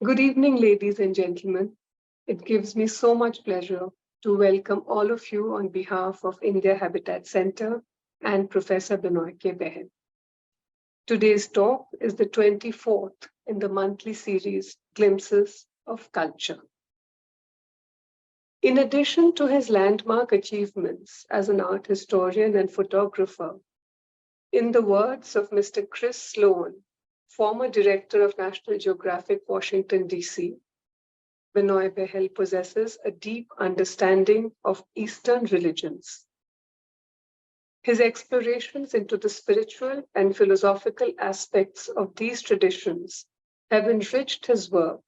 Good evening, ladies and gentlemen. It gives me so much pleasure to welcome all of you on behalf of India Habitat Center and Professor Benoy K Behl. Today's talk is the 24th in the monthly series Glimpses of Culture. In addition to his landmark achievements as an art historian and photographer, in the words of Mr. Chris Sloan, former director of National Geographic, Washington, D.C., Benoy Behl possesses a deep understanding of Eastern religions. His explorations into the spiritual and philosophical aspects of these traditions have enriched his work,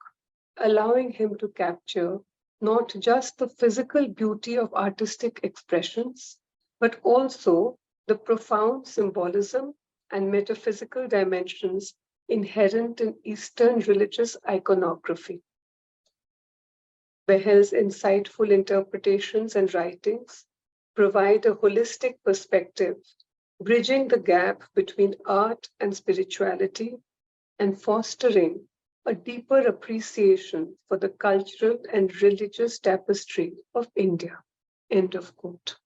allowing him to capture not just the physical beauty of artistic expressions, but also the profound symbolism and metaphysical dimensions inherent in Eastern religious iconography. Behl's insightful interpretations and writings provide a holistic perspective, bridging the gap between art and spirituality and fostering a deeper appreciation for the cultural and religious tapestry of India. End of quote.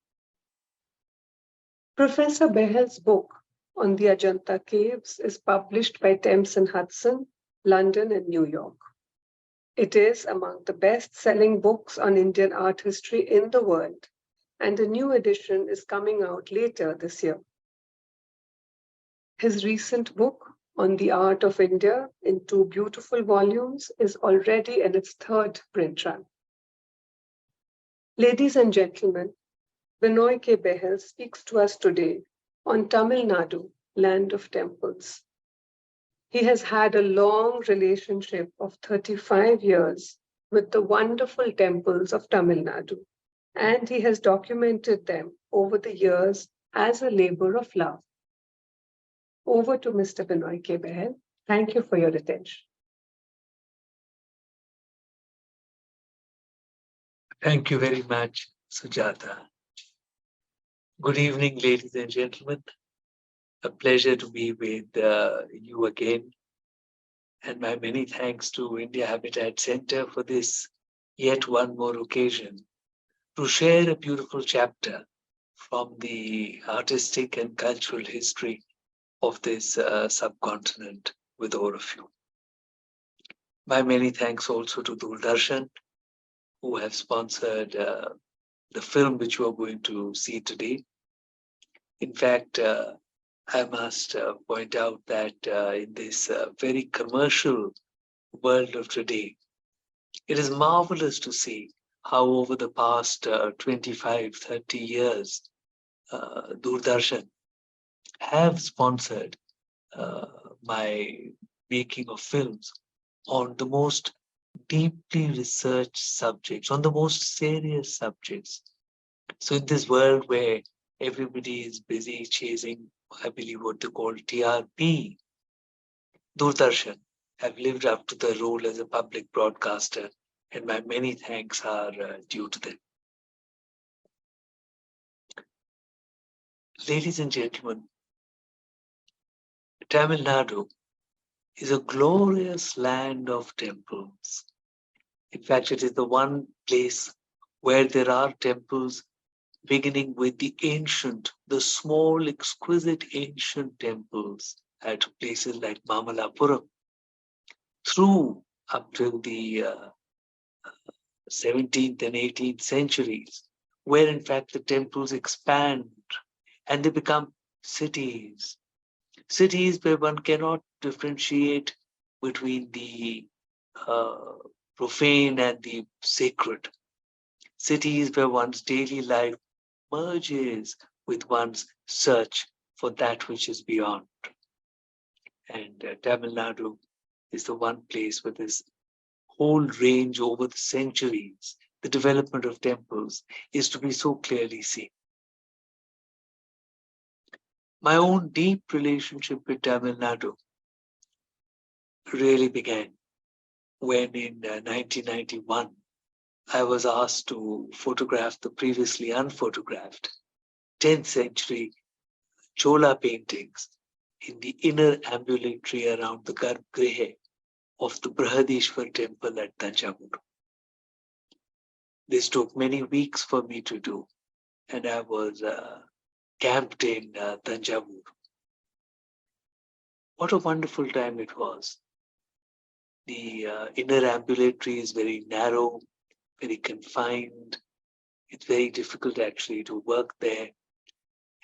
Professor Behl's book on the Ajanta Caves is published by Thames and Hudson, London and New York. It is among the best-selling books on Indian art history in the world, and a new edition is coming out later this year. His recent book on the art of India in two beautiful volumes is already in its third print run. Ladies and gentlemen, Benoy K Behl speaks to us today on Tamil Nadu, land of temples. He has had a long relationship of 35 years with the wonderful temples of Tamil Nadu, and he has documented them over the years as a labor of love. Over to Mr. Benoy K Behl. Thank you for your attention. Thank you very much, Sujata. Good evening, ladies and gentlemen. A pleasure to be with you again. And my many thanks to India Habitat Center for this yet one more occasion to share a beautiful chapter from the artistic and cultural history of this subcontinent with all of you. My many thanks also to Doordarshan, who have sponsored the film which you are going to see today. In fact, I must point out that in this very commercial world of today, it is marvelous to see how over the past 25, 30 years, Doordarshan have sponsored my making of films on the most deeply researched subjects, on the most serious subjects. So in this world where everybody is busy chasing, I believe, what they call TRP, Doordarshan have lived up to the role as a public broadcaster, and my many thanks are due to them. Ladies and gentlemen, Tamil Nadu is a glorious land of temples. In fact, it is the one place where there are temples beginning with the ancient, the small, exquisite ancient temples at places like Mamalapuram, through up till the 17th and 18th centuries, where in fact the temples expand and they become cities. Cities where one cannot differentiate between the profane and the sacred. Cities where one's daily life merges with one's search for that which is beyond. And Tamil Nadu is the one place where this whole range over the centuries, the development of temples is to be so clearly seen. My own deep relationship with Tamil Nadu really began when in 1991, I was asked to photograph the previously unphotographed 10th century Chola paintings in the inner ambulatory around the Garbhagriha of the Brhadiswara temple at Thanjavur. This took many weeks for me to do, and I was camped in Thanjavur. What a wonderful time it was. The inner ambulatory is very narrow, very confined. It's very difficult actually to work there.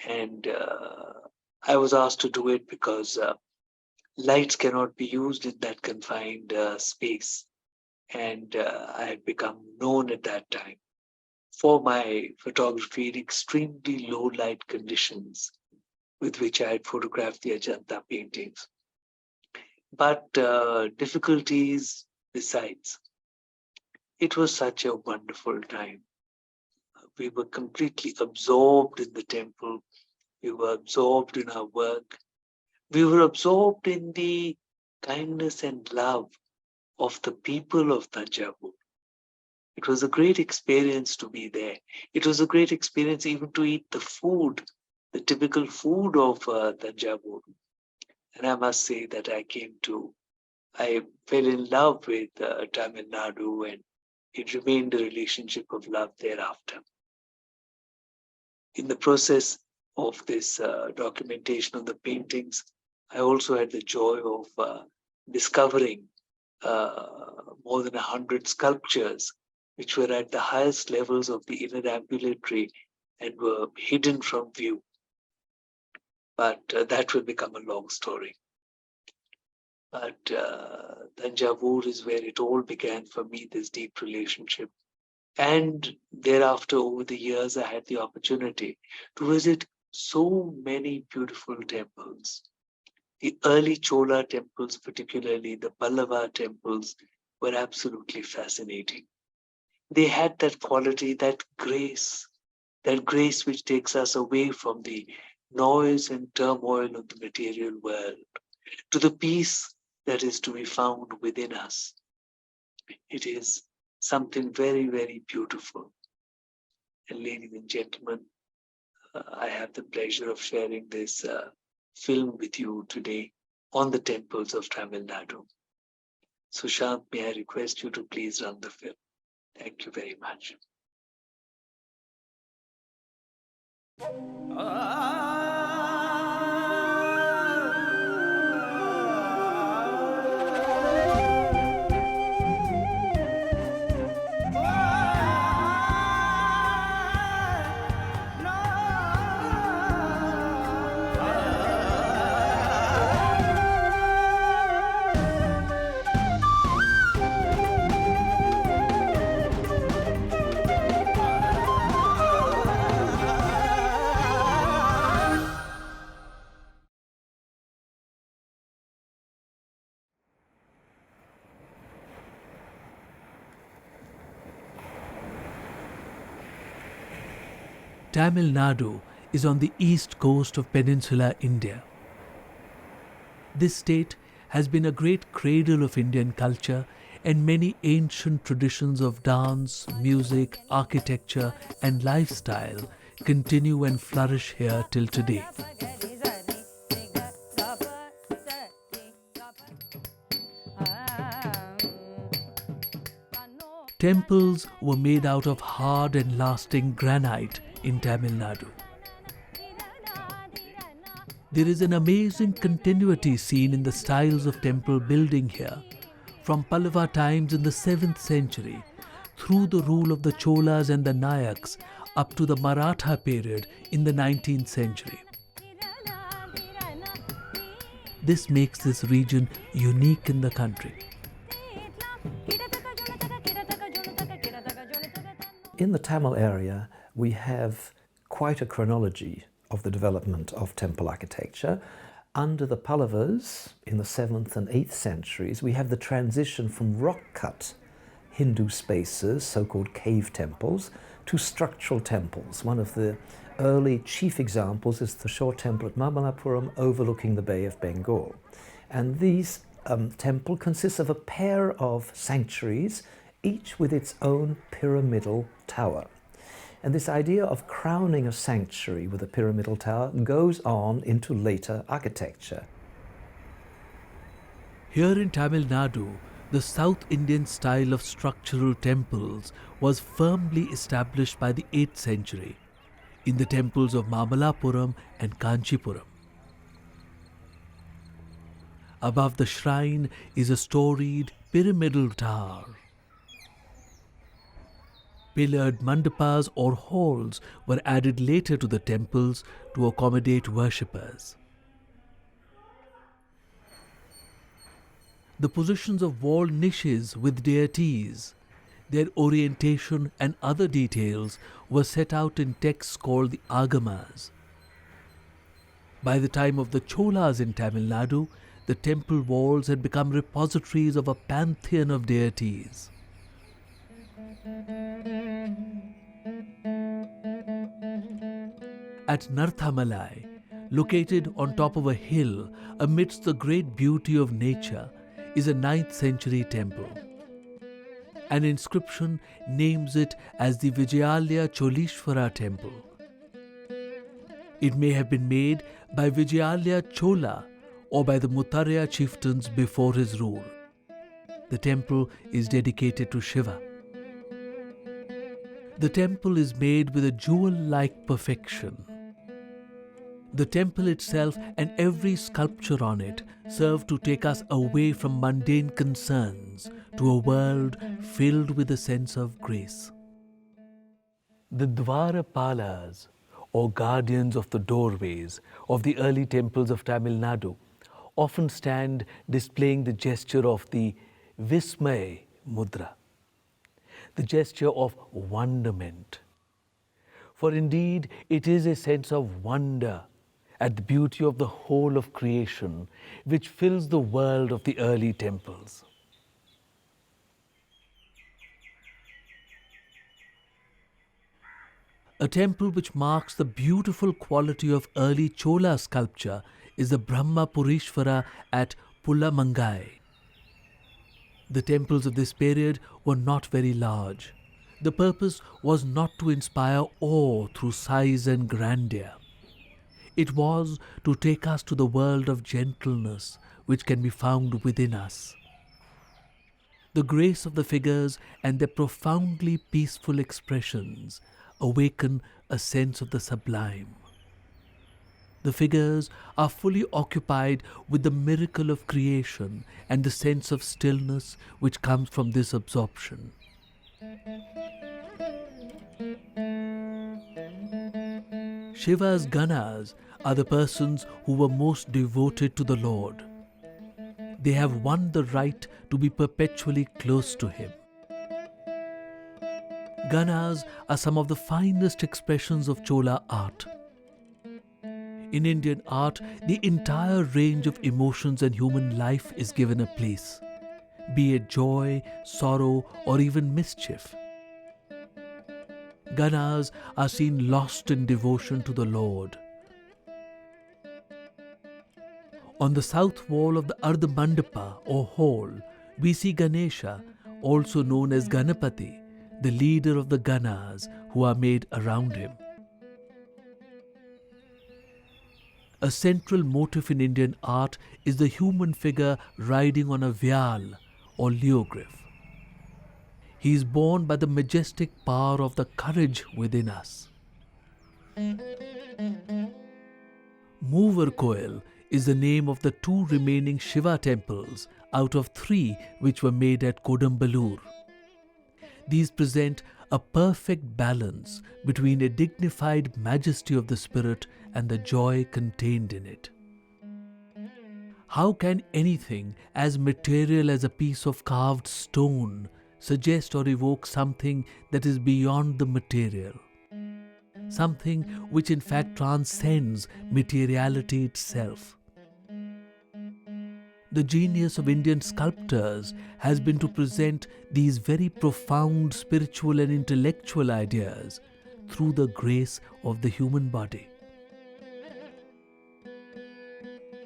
And I was asked to do it because lights cannot be used in that confined space. And I had become known at that time for my photography in extremely low light conditions with which I had photographed the Ajanta paintings. But difficulties besides, it was such a wonderful time. We were completely absorbed in the temple. We were absorbed in our work. We were absorbed in the kindness and love of the people of Thanjavur. It was a great experience to be there. It was a great experience even to eat the food, the typical food of Thanjavur. And I must say that I fell in love with Tamil Nadu, and it remained a relationship of love thereafter. In the process of this documentation of the paintings, I also had the joy of discovering more than 100 sculptures which were at the highest levels of the inner ambulatory and were hidden from view. But that will become a long story. But Thanjavur is where it all began for me, this deep relationship. And thereafter, over the years, I had the opportunity to visit so many beautiful temples. The early Chola temples, particularly the Pallava temples, were absolutely fascinating. They had that quality, that grace which takes us away from the noise and turmoil of the material world to the peace that is to be found within us. It is something very, very beautiful. And ladies and gentlemen, I have the pleasure of sharing this film with you today on the temples of Tamil Nadu. Sushant, may I request you to please run the film? Thank you very much. Tamil Nadu is on the east coast of Peninsular India. This state has been a great cradle of Indian culture, and many ancient traditions of dance, music, architecture and lifestyle continue and flourish here till today. Temples were made out of hard and lasting granite in Tamil Nadu. There is an amazing continuity seen in the styles of temple building here, from Pallava times in the 7th century, through the rule of the Cholas and the Nayaks, up to the Maratha period in the 19th century. This makes this region unique in the country. In the Tamil area, we have quite a chronology of the development of temple architecture. Under the Pallavas in the 7th and 8th centuries, we have the transition from rock-cut Hindu spaces, so-called cave temples, to structural temples. One of the early chief examples is the shore temple at Mabalapuram overlooking the Bay of Bengal. And these temple consists of a pair of sanctuaries, each with its own pyramidal tower. And this idea of crowning a sanctuary with a pyramidal tower goes on into later architecture. Here in Tamil Nadu, the South Indian style of structural temples was firmly established by the 8th century in the temples of Mamalapuram and Kanchipuram. Above the shrine is a storied pyramidal tower. Pillared mandapas or halls were added later to the temples to accommodate worshippers. The positions of wall niches with deities, their orientation and other details were set out in texts called the Agamas. By the time of the Cholas in Tamil Nadu, the temple walls had become repositories of a pantheon of deities. At Narthamalai, located on top of a hill amidst the great beauty of nature, is a 9th century temple. An inscription names it as the Vijayanagara temple. It may have been made by Vijayanagara Chola or by the Muttarya chieftains before his rule. The temple is dedicated to Shiva. The temple is made with a jewel-like perfection. The temple itself and every sculpture on it serve to take us away from mundane concerns to a world filled with a sense of grace. The Dwarapalas, or guardians of the doorways of the early temples of Tamil Nadu, often stand displaying the gesture of the Vismay Mudra, the gesture of wonderment. For indeed, it is a sense of wonder at the beauty of the whole of creation which fills the world of the early temples. A temple which marks the beautiful quality of early Chola sculpture is the Brahmapurishvara at Pulamangai. The temples of this period were not very large. The purpose was not to inspire awe through size and grandeur. It was to take us to the world of gentleness which can be found within us. The grace of the figures and their profoundly peaceful expressions awaken a sense of the sublime. The figures are fully occupied with the miracle of creation and the sense of stillness which comes from this absorption. Shiva's Ganas are the persons who were most devoted to the Lord. They have won the right to be perpetually close to Him. Ganas are some of the finest expressions of Chola art. In Indian art, the entire range of emotions and human life is given a place, be it joy, sorrow, or even mischief. Ganas are seen lost in devotion to the Lord. On the south wall of the Ardha Mandapa or hall, we see Ganesha, also known as Ganapati, the leader of the Ganas who are made around him. A central motif in Indian art is the human figure riding on a vyal or leograph. He is borne by the majestic power of the courage within us. Moovarkoil is the name of the 2 remaining Shiva temples out of 3 which were made at Kodambalur. These present a perfect balance between a dignified majesty of the spirit and the joy contained in it. How can anything as material as a piece of carved stone suggest or evoke something that is beyond the material? Something which in fact transcends materiality itself. The genius of Indian sculptors has been to present these very profound spiritual and intellectual ideas through the grace of the human body.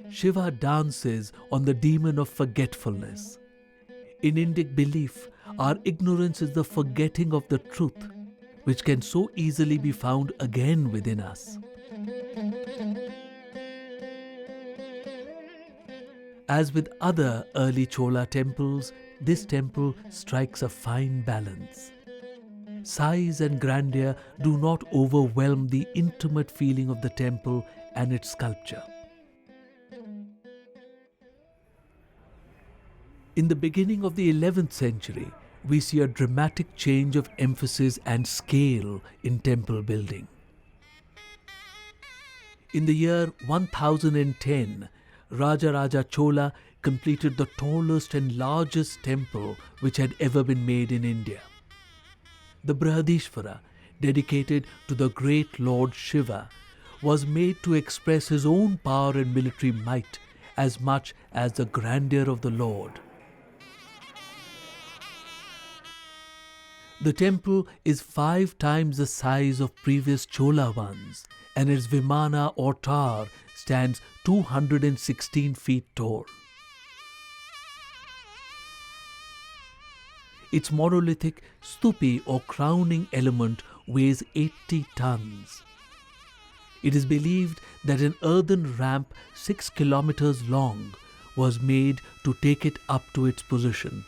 Shiva dances on the demon of forgetfulness. In Indic belief, our ignorance is the forgetting of the truth, which can so easily be found again within us. As with other early Chola temples, this temple strikes a fine balance. Size and grandeur do not overwhelm the intimate feeling of the temple and its sculpture. In the beginning of the 11th century, we see a dramatic change of emphasis and scale in temple building. In the year 1010, Raja Chola completed the tallest and largest temple which had ever been made in India. The Brhadiswara, dedicated to the great Lord Shiva, was made to express his own power and military might as much as the grandeur of the Lord. The temple is 5 times the size of previous Chola ones, and its Vimana or tower stands 216 feet tall. Its monolithic stupi or crowning element weighs 80 tons. It is believed that an earthen ramp 6 kilometers long was made to take it up to its position.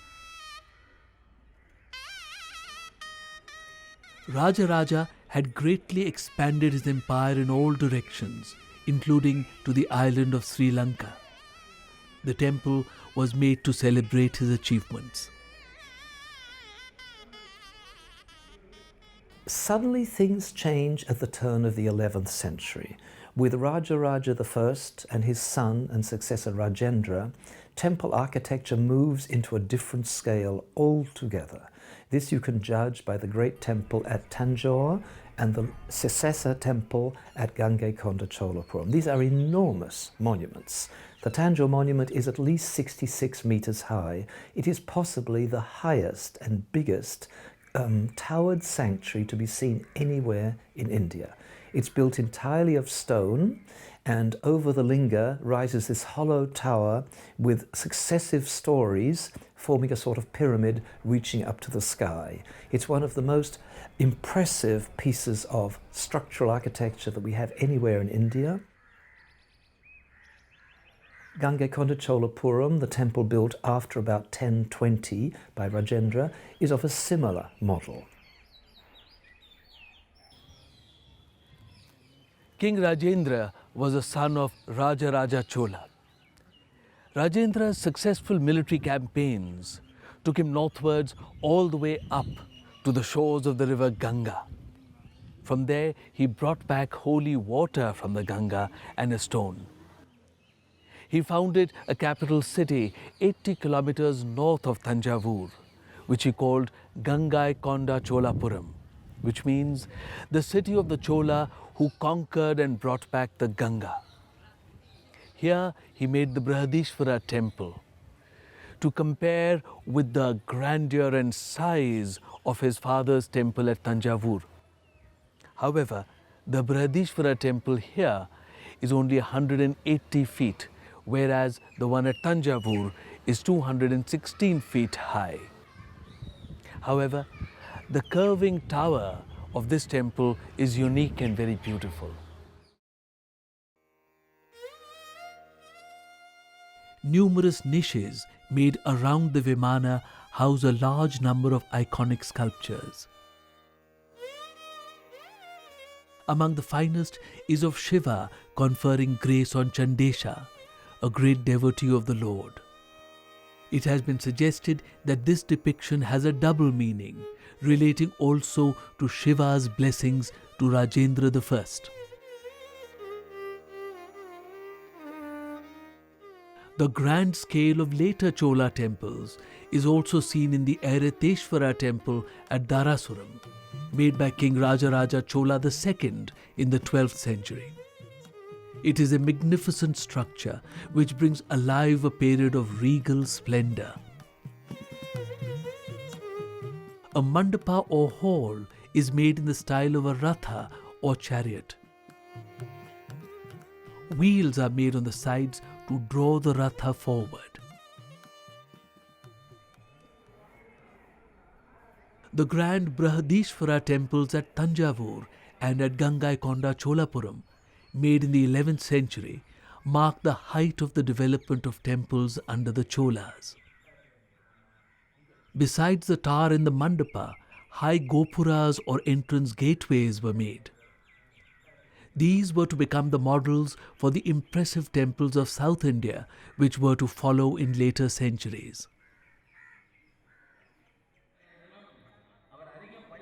Raja had greatly expanded his empire in all directions, including to the island of Sri Lanka. The temple was made to celebrate his achievements. Suddenly things change at the turn of the 11th century. With Raja I and his son and successor Rajendra, temple architecture moves into a different scale altogether. This you can judge by the great temple at Thanjavur and the successor temple at Gangaikonda Cholapuram. These are enormous monuments. The Thanjavur monument is at least 66 meters high. It is possibly the highest and biggest towered sanctuary to be seen anywhere in India. It's built entirely of stone, and over the linga rises this hollow tower with successive stories forming a sort of pyramid reaching up to the sky. It's one of the most impressive pieces of structural architecture that we have anywhere in India. Gangaikonda Cholapuram, the temple built after about 1020 by Rajendra, is of a similar model. King Rajendra was a son of Raja Chola. Rajendra's successful military campaigns took him northwards all the way up to the shores of the river Ganga. From there, he brought back holy water from the Ganga and a stone. He founded a capital city 80 kilometers north of Thanjavur, which he called Gangaikonda Cholapuram, which means the city of the Chola who conquered and brought back the Ganga. Here he made the Brhadiswara temple to compare with the grandeur and size of his father's temple at Thanjavur. However, the Brhadiswara temple here is only 180 feet, whereas the one at Thanjavur is 216 feet high. However, the curving tower of this temple is unique and very beautiful. Numerous niches made around the Vimana house a large number of iconic sculptures. Among the finest is of Shiva conferring grace on Chandesha, a great devotee of the Lord. It has been suggested that this depiction has a double meaning, relating also to Shiva's blessings to Rajendra I. The grand scale of later Chola temples is also seen in the Airateshwara temple at Doordarshan, made by King Raja Chola II in the 12th century. It is a magnificent structure which brings alive a period of regal splendor. A mandapa or hall is made in the style of a ratha or chariot. Wheels are made on the sides to draw the ratha forward. The grand Brhadiswara temples at Thanjavur and at Gangaikonda Cholapuram, made in the 11th century, mark the height of the development of temples under the Cholas. Besides the tower and the mandapa, high gopuras or entrance gateways were made. These were to become the models for the impressive temples of South India, which were to follow in later centuries.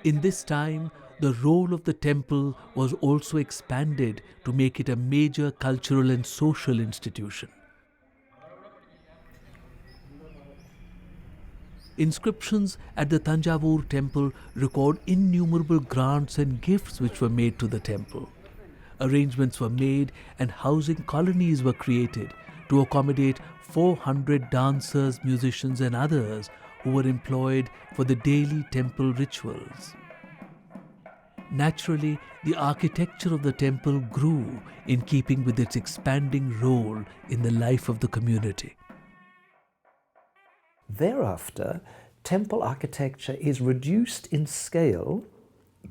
In this time, the role of the temple was also expanded to make it a major cultural and social institution. Inscriptions at the Thanjavur temple record innumerable grants and gifts which were made to the temple. Arrangements were made and housing colonies were created to accommodate 400 dancers, musicians and others who were employed for the daily temple rituals. Naturally, the architecture of the temple grew in keeping with its expanding role in the life of the community. Thereafter, temple architecture is reduced in scale.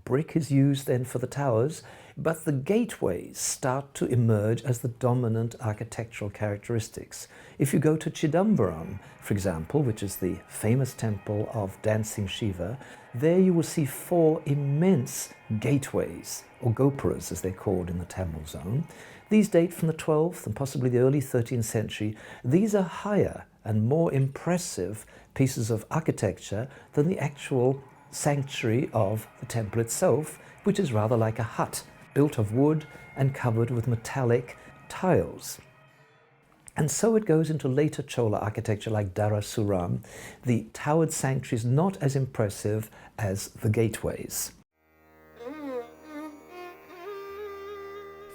Brick is used then for the towers, but the gateways start to emerge as the dominant architectural characteristics. If you go to Chidambaram, for example, which is the famous temple of dancing Shiva, there you will see 4 immense gateways, or gopuras as they're called in the Tamil zone. These date from the 12th and possibly the early 13th century. These are higher and more impressive pieces of architecture than the actual sanctuary of the temple itself, which is rather like a hut built of wood and covered with metallic tiles. And so it goes into later Chola architecture like Doordarshan. The towered sanctuary is not as impressive as the gateways.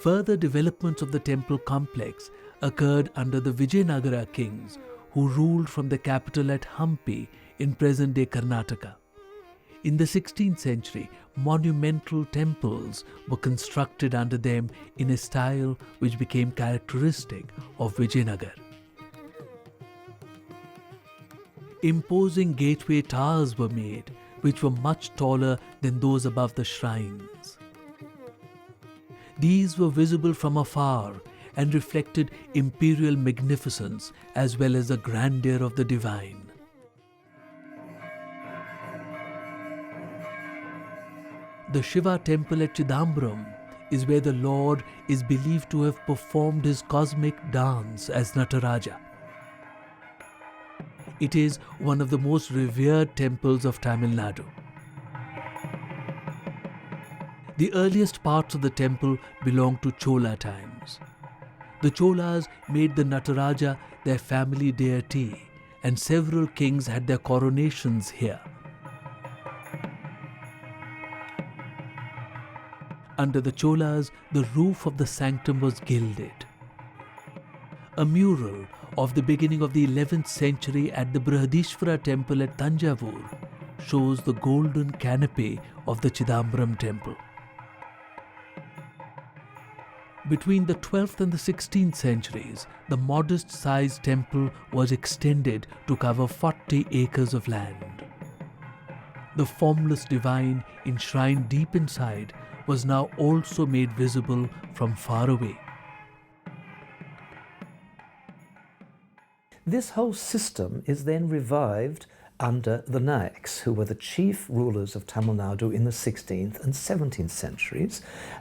Further developments of the temple complex occurred under the Vijayanagara kings, who ruled from the capital at Hampi in present-day Karnataka. In the 16th century, monumental temples were constructed under them in a style which became characteristic of Vijayanagar. Imposing gateway towers were made, which were much taller than those above the shrines. These were visible from afar and reflected imperial magnificence as well as the grandeur of the divine. The Shiva temple at Chidambaram is where the Lord is believed to have performed his cosmic dance as Nataraja. It is one of the most revered temples of Tamil Nadu. The earliest parts of the temple belong to Chola times. The Cholas made the Nataraja their family deity, and several kings had their coronations here. Under the Cholas, the roof of the sanctum was gilded. A mural of the beginning of the 11th century at the Brhadiswara temple at Thanjavur shows the golden canopy of the Chidambaram temple. Between the 12th and the 16th centuries, the modest-sized temple was extended to cover 40 acres of land. The formless divine, enshrined deep inside, was now also made visible from far away. This whole system is then revived under the Nayaks, who were the chief rulers of Tamil Nadu in the 16th and 17th centuries.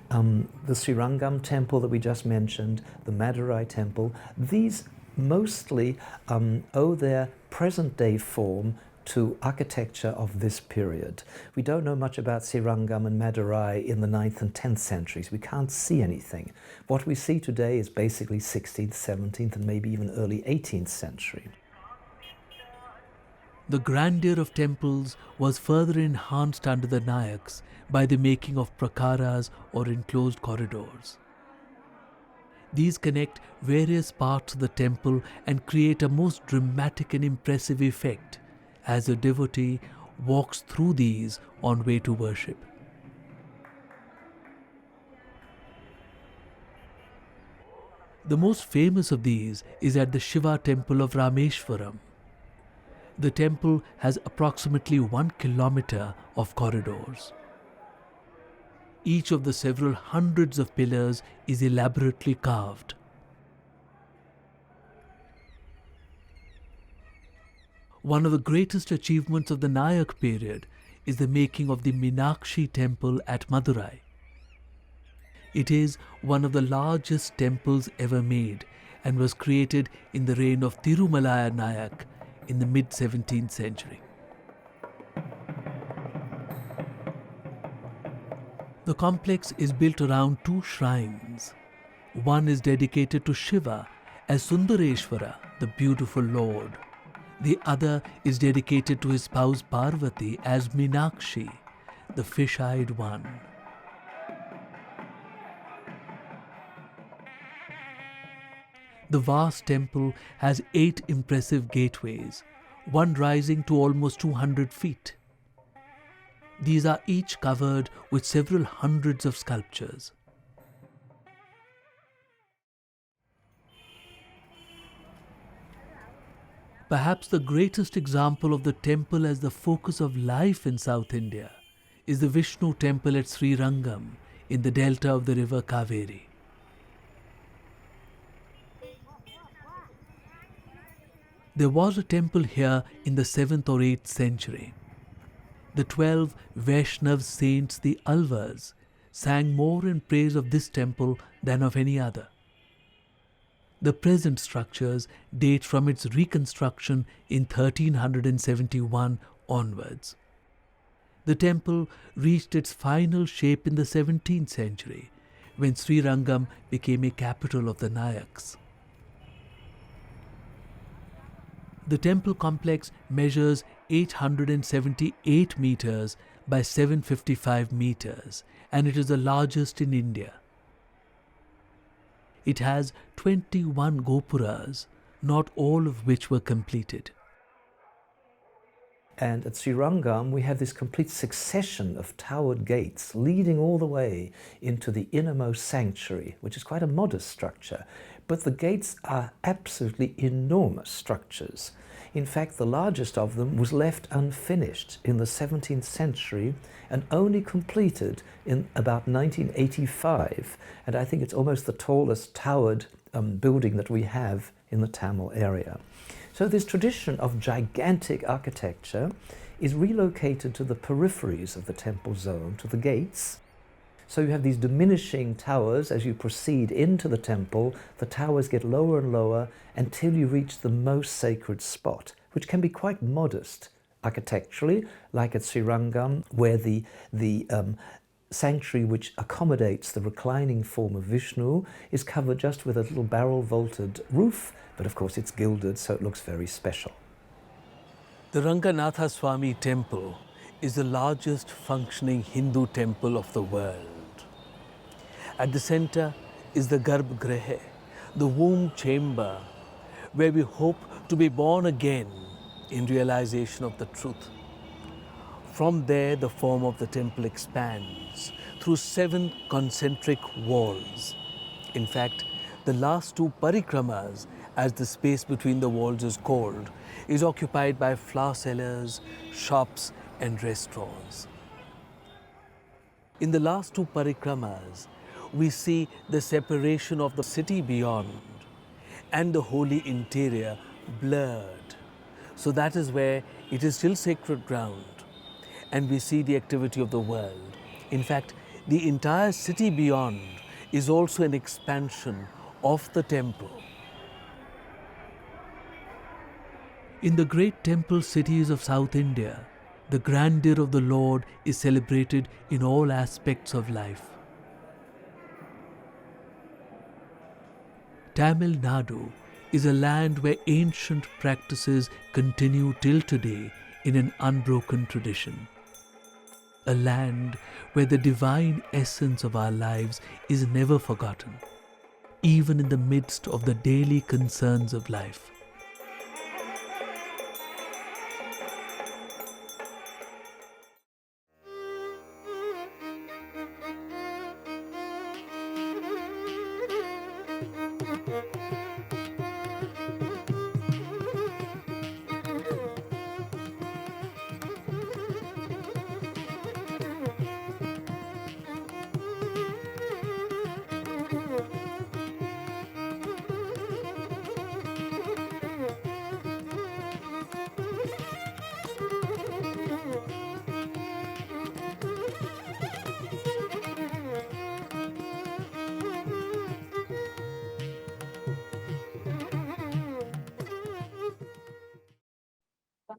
The Srirangam temple that we just mentioned, the Madurai temple, these mostly owe their present-day form to architecture of this period. We don't know much about Srirangam and Madurai in the 9th and 10th centuries. We can't see anything. What we see today is basically 16th, 17th, and maybe even early 18th century. The grandeur of temples was further enhanced under the Nayaks by the making of prakaras or enclosed corridors. These connect various parts of the temple and create a most dramatic and impressive effect as a devotee walks through these on way to worship. The most famous of these is at the Shiva temple of Rameshwaram. The temple has approximately 1 kilometer of corridors. Each of the several hundreds of pillars is elaborately carved. One of the greatest achievements of the Nayak period is the making of the Meenakshi temple at Madurai. It is one of the largest temples ever made and was created in the reign of Tirumalaya Nayak in the mid-17th century. The complex is built around two shrines. One is dedicated to Shiva as Sundareshwara, the beautiful Lord. The other is dedicated to his spouse Parvati as Meenakshi, the fish-eyed one. The vast temple has 8 impressive gateways, one rising to almost 200 feet. These are each covered with several hundreds of sculptures. Perhaps the greatest example of the temple as the focus of life in South India is the Vishnu temple at Srirangam in the delta of the river Kaveri. There was a temple here in the 7th or 8th century. The 12 Vaishnav saints, the Alvas, sang more in praise of this temple than of any other. The present structures date from its reconstruction in 1371 onwards. The temple reached its final shape in the 17th century, when Srirangam became a capital of the Nayaks. The temple complex measures 878 meters by 755 meters, and it is the largest in India. It has 21 gopuras, not all of which were completed. And at Srirangam, we have this complete succession of towered gates leading all the way into the innermost sanctuary, which is quite a modest structure. But the gates are absolutely enormous structures. In fact, the largest of them was left unfinished in the 17th century and only completed in about 1985. And I think it's almost the tallest towered building that we have in the Tamil area. So this tradition of gigantic architecture is relocated to the peripheries of the temple zone, to the gates. So you have these diminishing towers as you proceed into the temple. The towers get lower and lower until you reach the most sacred spot, which can be quite modest architecturally, like at Srirangam, where the sanctuary which accommodates the reclining form of Vishnu is covered just with a little barrel-vaulted roof, but of course it's gilded, so it looks very special. The Ranganatha Swami temple is the largest functioning Hindu temple of the world. At the center is the Garbhagriha, the womb chamber, where we hope to be born again in realization of the truth. From there, the form of the temple expands through 7 concentric walls. In fact, the last 2 parikramas, as the space between the walls is called, is occupied by flower sellers, shops, and restaurants. In the last 2 parikramas, we see the separation of the city beyond and the holy interior blurred. So that is where it is still sacred ground, and we see the activity of the world. In fact, the entire city beyond is also an expansion of the temple. In the great temple cities of South India, the grandeur of the Lord is celebrated in all aspects of life. Tamil Nadu is a land where ancient practices continue till today in an unbroken tradition. A land where the divine essence of our lives is never forgotten, even in the midst of the daily concerns of life.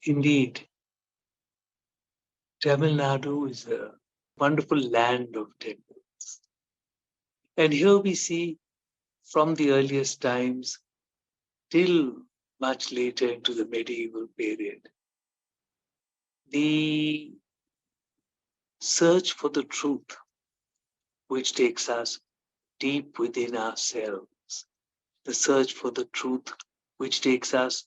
Indeed, Tamil Nadu is a wonderful land of temples. And here we see from the earliest times till much later into the medieval period, the search for the truth, which takes us deep within ourselves, the search for the truth, which takes us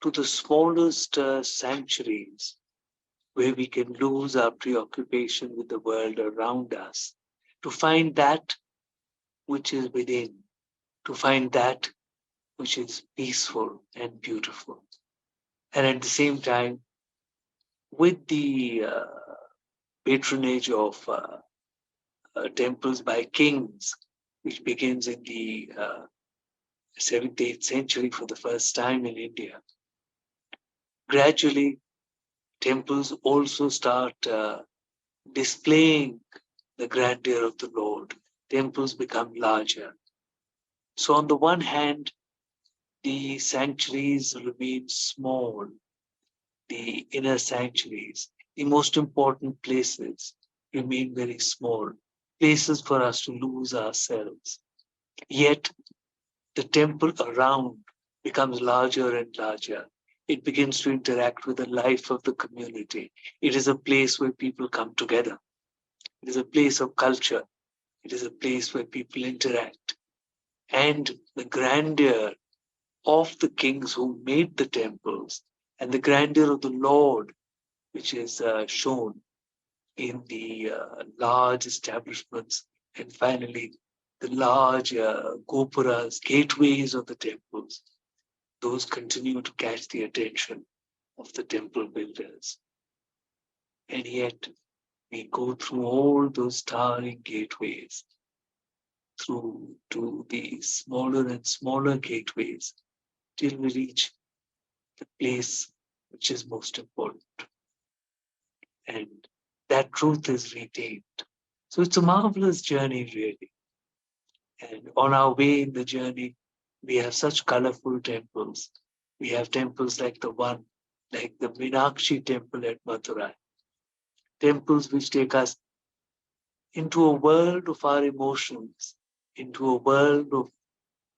to the smallest sanctuaries where we can lose our preoccupation with the world around us, to find that which is within, to find that which is peaceful and beautiful. And at the same time, with the patronage of temples by kings, which begins in the 7th, 8th century for the first time in India, gradually temples also start displaying the grandeur of the Lord. Temples become larger. So on the one hand, the sanctuaries remain small, the inner sanctuaries, the most important places remain very small, places for us to lose ourselves. Yet the temple around becomes larger and larger. It begins to interact with the life of the community. It is a place where people come together. It is a place of culture. It is a place where people interact. And the grandeur of the kings who made the temples and the grandeur of the Lord, which is shown in the large establishments, and finally the large gopuras, gateways of the temples, those continue to catch the attention of the temple builders. And yet we go through all those towering gateways, through to the smaller and smaller gateways, till we reach the place which is most important. And that truth is retained. So it's a marvelous journey, really. And on our way in the journey, we have such colorful temples. We have temples like the Meenakshi temple at Mathura, temples which take us into a world of our emotions, into a world of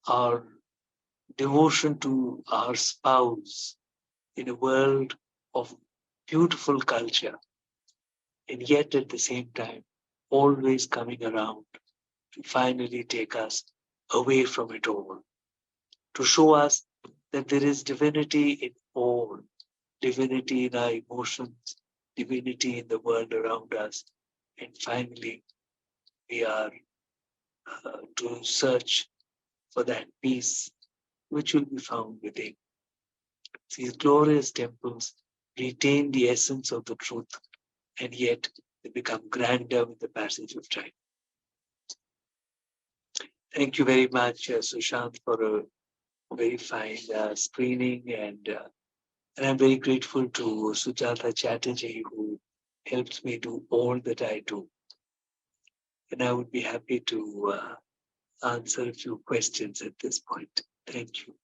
our devotion to our spouse, in a world of beautiful culture, and yet at the same time, always coming around to finally take us away from it all, to show us that there is divinity in all, divinity in our emotions, divinity in the world around us, and finally, we are to search for that peace which will be found within. These glorious temples retain the essence of the truth, and yet they become grander with the passage of time. Thank you very much, Sushant, for a very fine screening, and I'm very grateful to Sujata Chatterji, who helps me do all that I do. And I would be happy to answer a few questions at this point. Thank you.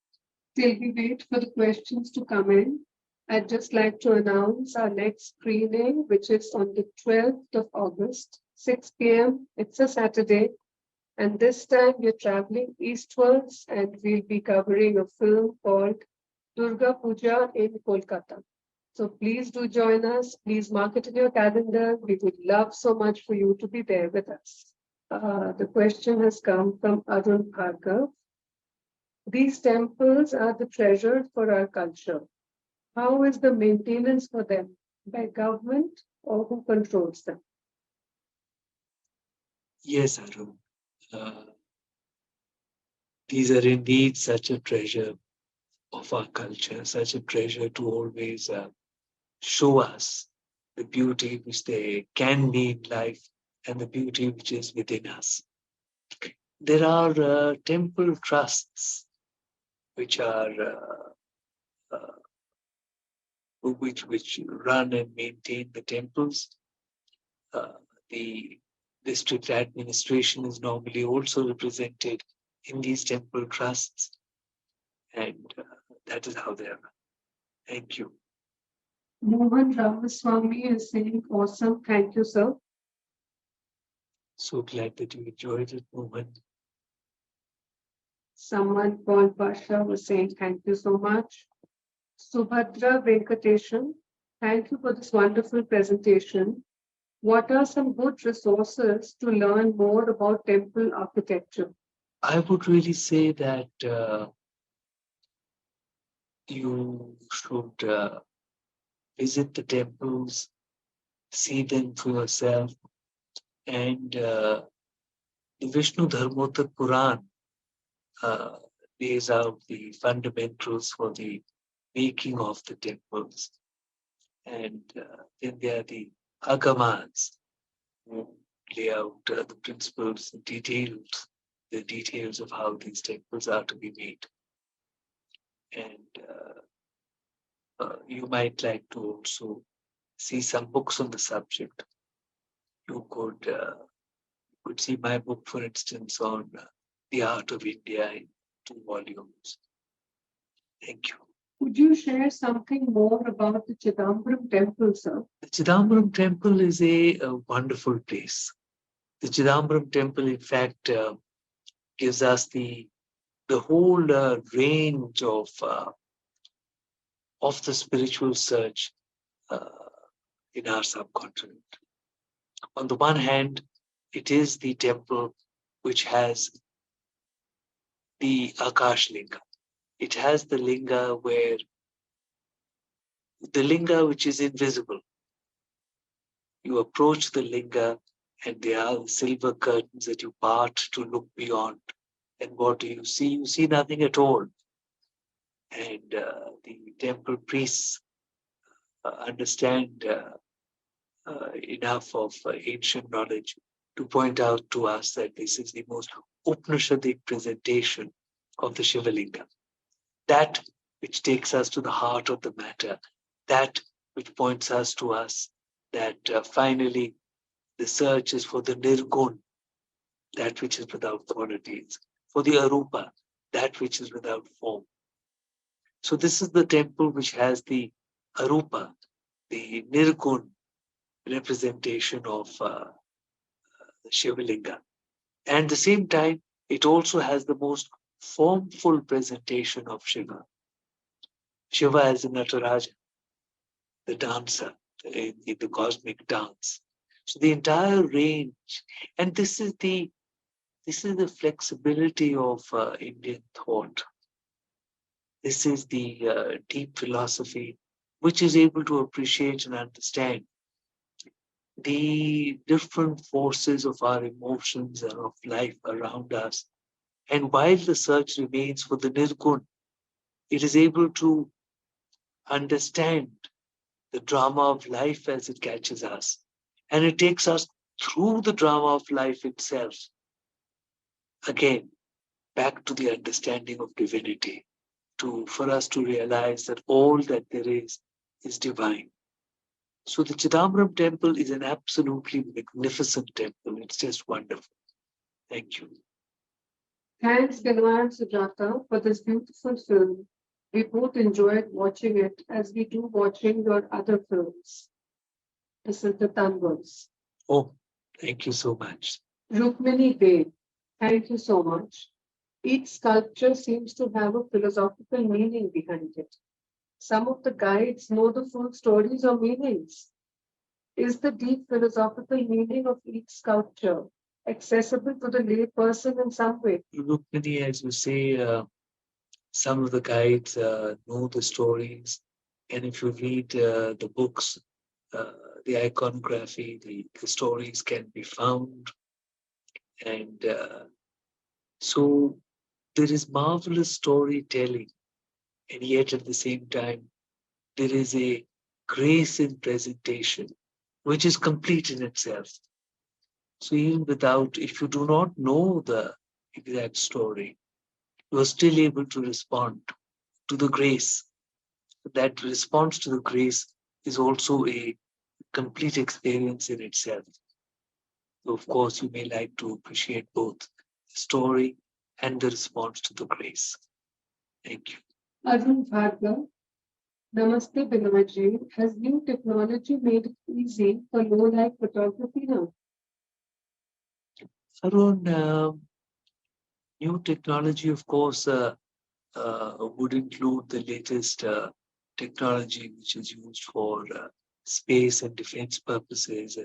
Till we wait for the questions to come in, I'd just like to announce our next screening, which is on the 12th of August, 6 p.m. It's a Saturday. And this time we're traveling eastwards and we'll be covering a film called Durga Puja in Kolkata. So please do join us. Please mark it in your calendar. We would love so much for you to be there with us. The question has come from Arun Bhargav. These temples are the treasure for our culture. How is the maintenance for them? By government or who controls them? Yes, Arun. These are indeed such a treasure of our culture, such a treasure to always show us the beauty which they can be in life and the beauty which is within us. There are temple trusts which are which run and maintain the temples. The district administration is normally also represented in these temple trusts, and that is how they are run. Thank you. Mohan Ramaswamy is saying, awesome, thank you, sir. So glad that you enjoyed it, Mohan. Someone, Paul Pasha, was saying, thank you so much. Subhadra Venkateshan, thank you for this wonderful presentation. What are some good resources to learn more about temple architecture? I would really say that you should visit the temples, see them for yourself, and the Vishnu Dharmotar Puran lays out the fundamentals for the making of the temples. And then there are the Agamas who lay out the principles and details, the details of how these temples are to be made. And you might like to also see some books on the subject. You could see my book, for instance, on the art of India in 2 volumes. Thank you. Could you share something more about the Chidambaram temple, sir? The Chidambaram temple is a wonderful place. The Chidambaram temple, in fact, gives us the whole range of the spiritual search in our subcontinent. On the one hand, it is the temple which has the Akash Linga. It has the linga which is invisible. You approach the linga and there are silver curtains that you part to look beyond. And what do you see? You see nothing at all. And the temple priests understand enough of ancient knowledge to point out to us that this is the most Upanishadic presentation of the Shivalinga. That which takes us to the heart of the matter, that which points us to us that finally the search is for the Nirgun, that which is without qualities, for the Arupa, that which is without form. So this is the temple which has the Arupa, the Nirgun representation of the Shivalinga. And at the same time, it also has the most formful presentation of Shiva. Shiva as a Nataraja, the dancer in the cosmic dance. So the entire range, and this is the flexibility of Indian thought. This is the deep philosophy which is able to appreciate and understand the different forces of our emotions and of life around us. And while the search remains for the Nirgun, it is able to understand the drama of life as it catches us. And it takes us through the drama of life itself. Again, back to the understanding of divinity, for us to realize that all that there is divine. So the Chidambaram temple is an absolutely magnificent temple. It's just wonderful. Thank you. Thanks, Benoy and Sujata, for this beautiful film. We both enjoyed watching it as we do watching your other films. This is the Tanvas. Oh, thank you so much. Rukmini Dey, thank you so much. Each sculpture seems to have a philosophical meaning behind it. Some of the guides know the full stories or meanings. Is the deep philosophical meaning of each sculpture accessible to the lay person in some way? Rukmini, as you say, some of the guides know the stories. And if you read the books, the iconography, the stories can be found. And so there is marvelous storytelling. And yet at the same time, there is a grace in presentation, which is complete in itself. So even if you do not know the exact story, you are still able to respond to the grace. That response to the grace is also a complete experience in itself. So of course, you may like to appreciate both the story and the response to the grace. Thank you. Arun Bhargav, Namaste, Benoy Ji. Has new technology made it easy for low-light photography now? Arun, new technology, of course, would include the latest technology which is used for space and defense purposes,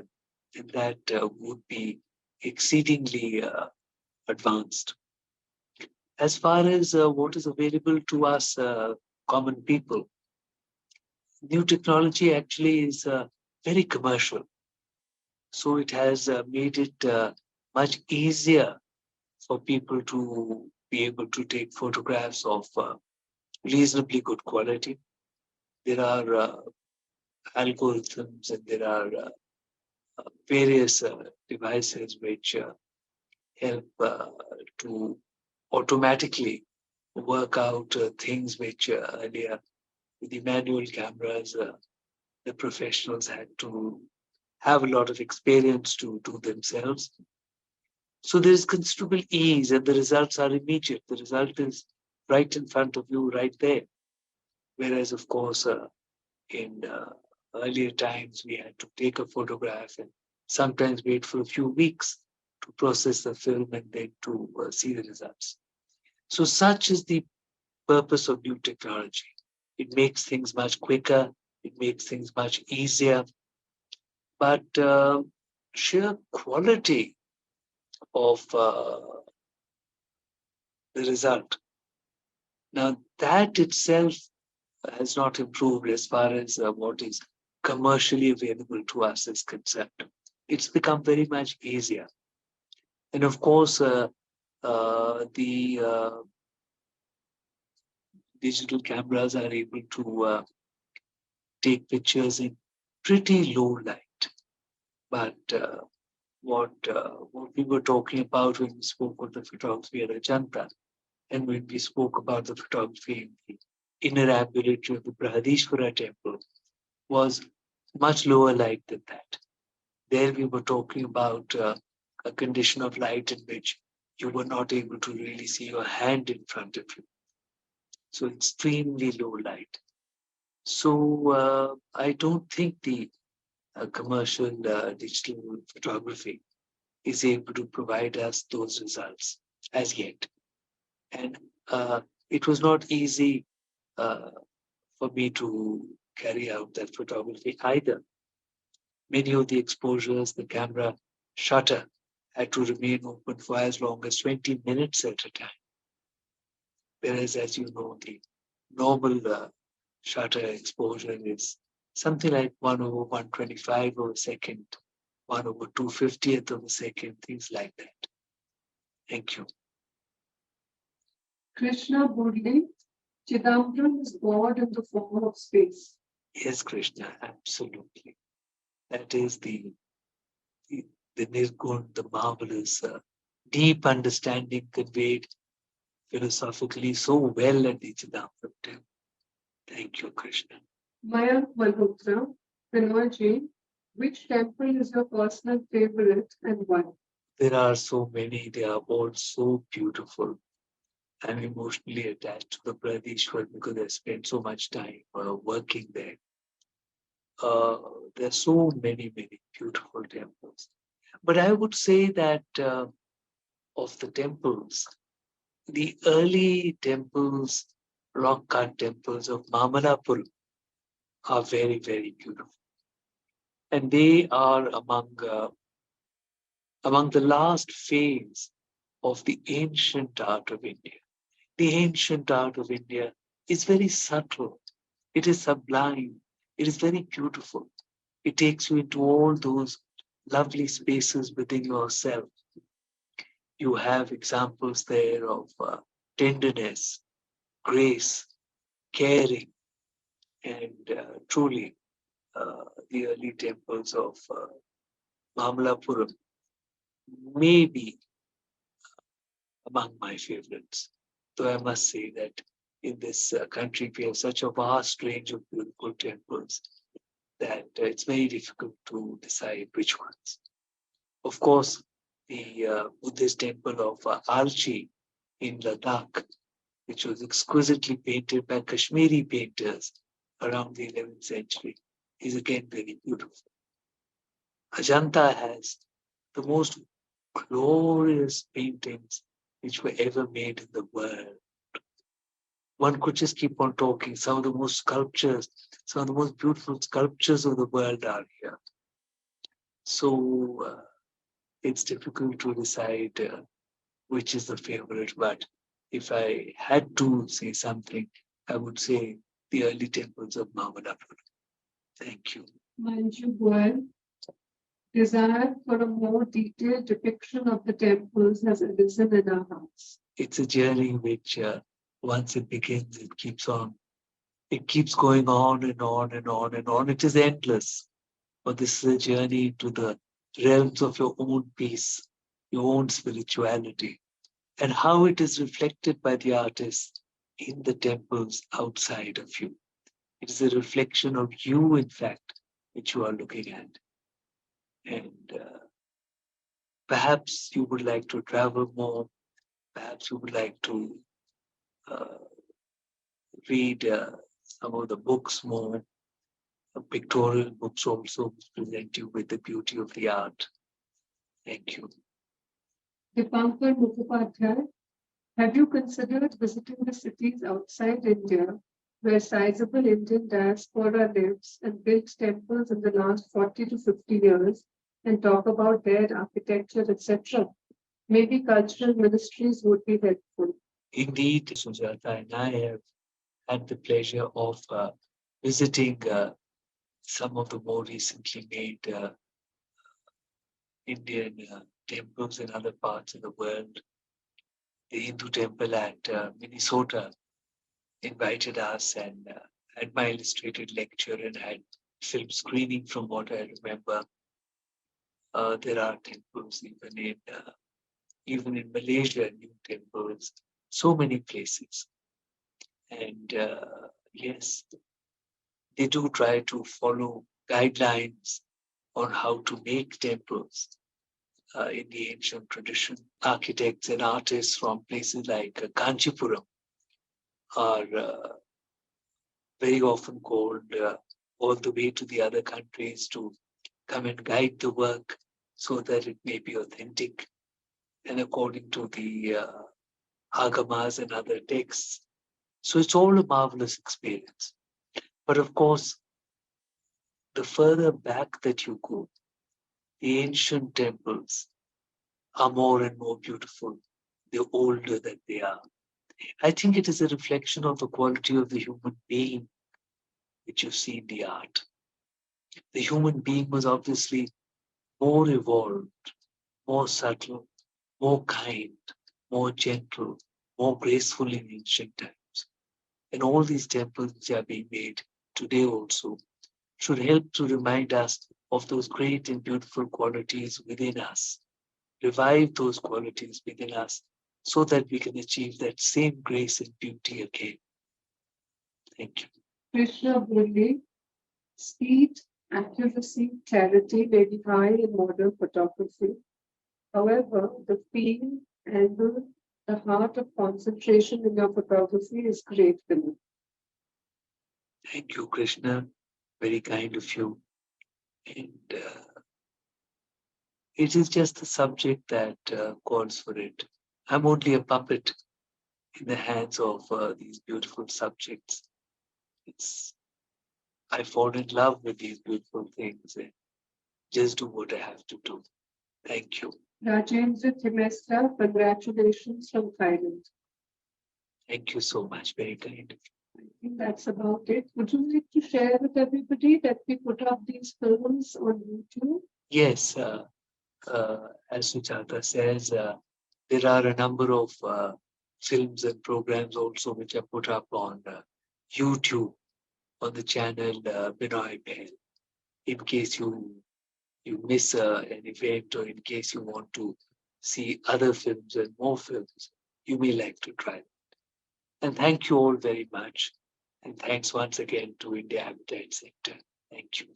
and that would be exceedingly advanced. As far as what is available to us common people, new technology actually is very commercial. So it has made it much easier for people to be able to take photographs of reasonably good quality. There are algorithms and there are various devices which help to automatically work out things which earlier with the manual cameras, the professionals had to have a lot of experience to do themselves. So there is considerable ease and the results are immediate. The result is right in front of you, right there. Whereas, of course, in earlier times, we had to take a photograph and sometimes wait for a few weeks to process the film and then to see the results. So such is the purpose of new technology. It makes things much quicker. It makes things much easier. But sheer quality of the result, now that itself has not improved as far as what is commercially available to us is concerned. It's become very much easier. And of course, the digital cameras are able to take pictures in pretty low light. But what we were talking about when we spoke of the photography at Ajanta, and when we spoke about the photography in the inner ambulatory of the Brhadiswara temple, was much lower light than that. There we were talking about a condition of light in which you were not able to really see your hand in front of you. So extremely low light. So I don't think the commercial digital photography is able to provide us those results as yet. And it was not easy for me to carry out that photography either. Many of the exposures, the camera shutter had to remain open for as long as 20 minutes at a time. Whereas, as you know, the normal shutter exposure is something like 1 over 125 of a second, 1 over 250th of a second, things like that. Thank you. Krishna Bodhi, Chidambaram is God in the form of space. Yes, Krishna, absolutely. That is the Nirgun, the marvelous, deep understanding conveyed philosophically so well at the Chidambaram temple. Thank you, Krishna. Mayank Malhotra, Benoy Ji, which temple is your personal favorite and why? There are so many, they are all so beautiful. I'm emotionally attached to the Brhadiswara because I spent so much time working there. There are so many beautiful temples. But I would say that of the temples, the early temples, rock cut temples of Mamalapur are very beautiful. And they are among the last phase of the ancient art of India. The ancient art of India is very subtle. It is sublime. It is very beautiful. It takes you into all those lovely spaces within yourself. You have examples there of tenderness, grace, caring, and truly the early temples of Mamalapuram may be among my favorites. Though I must say that in this country we have such a vast range of beautiful temples that it's very difficult to decide which ones. Of course, the Buddhist temple of Alchi in Ladakh, which was exquisitely painted by Kashmiri painters, around the 11th century is again very beautiful. Ajanta has the most glorious paintings which were ever made in the world. One could just keep on talking. Some of the most beautiful sculptures of the world are here. So it's difficult to decide which is the favorite. But if I had to say something, I would say the early temples of Maratha. Thank you. Manju Goel, desire for a more detailed depiction of the temples has arisen in our hearts. It's a journey which, once it begins, it keeps going on and on and on and on. It is endless. But this is a journey to the realms of your own peace, your own spirituality, and how it is reflected by the artist in the temples outside of you. It is a reflection of you, in fact, which you are looking at. And perhaps you would like to travel more. Perhaps you would like to read some of the books more. Pictorial books also present you with the beauty of the art. Thank you. Dipankar Mukhopadhyay, have you considered visiting the cities outside India where sizable Indian diaspora lives and built temples in the last 40 to 50 years and talk about their architecture, etc.? Maybe cultural ministries would be helpful. Indeed, Sujata and I have had the pleasure of visiting some of the more recently made Indian temples in other parts of the world. The Hindu temple at Minnesota invited us and had my illustrated lecture and had film screening from what I remember. There are temples even in Malaysia, new temples, so many places. And yes, they do try to follow guidelines on how to make temples in the ancient tradition. Architects and artists from places like Kanchipuram are very often called all the way to the other countries to come and guide the work so that it may be authentic and according to the agamas and other texts. So it's all a marvelous experience. But of course, the further back that you go, the ancient temples are more and more beautiful the older that they are. I think it is a reflection of the quality of the human being which you see in the art. The human being was obviously more evolved, more subtle, more kind, more gentle, more graceful in ancient times. And all these temples which are being made today also should help to remind us of those great and beautiful qualities within us, revive those qualities within us so that we can achieve that same grace and beauty again. Thank you. Krishna Burli, speed, accuracy, clarity may be high in modern photography. However, the feel, angle, the heart of concentration in your photography is great, Vinay. Thank you, Krishna. Very kind of you. And it is just the subject that calls for it. I'm only a puppet in the hands of these beautiful subjects. I fall in love with these beautiful things and just do what I have to do. Thank you. Rajendra Thimestra, congratulations from Thailand. Thank you so much. Very kind. I think that's about it. Would you like to share with everybody that we put up these films on YouTube? Yes, as Sujata says, there are a number of films and programs also which are put up on YouTube on the channel Benoy K Behl. In case you miss an event or in case you want to see other films and more films, you may like to try it. And thank you all very much. And thanks once again to India Habitat Center. Thank you.